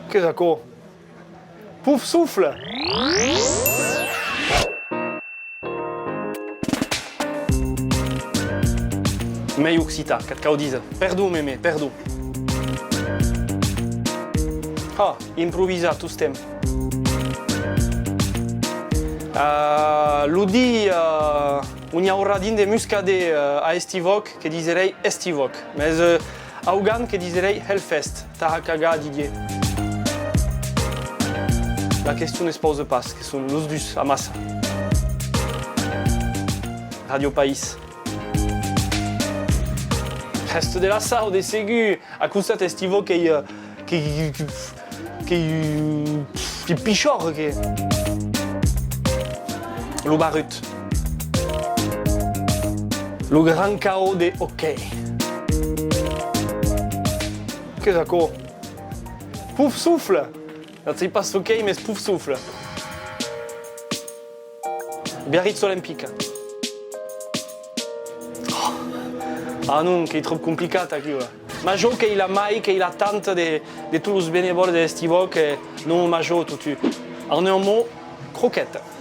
Che sacco? Pouf souffle! Mei occita, cacao dise. Perdu, meme, perdu. Ah, improvisa tu stem. L'udi un auradin de muscade a Estivoc che diserei Estivoc, mais augan che diserei Hellfest, Tahakaga Didier. La question ne se pose pas, que sont los dus a massa. Radio País. Reste de la sao de segu, accusat Estivo che pichor che lo barut. Le grand chaos de hockey. Che sacco? Pouf souffle! C'est pas hockey, mais pouf souffle. Biarritz olympique. Ah non, che è troppo complicata qui. Ma jo che la mai, che la tante de tous les bénévoles de Estivo, che non ma jo tutti. En un mot, croquette.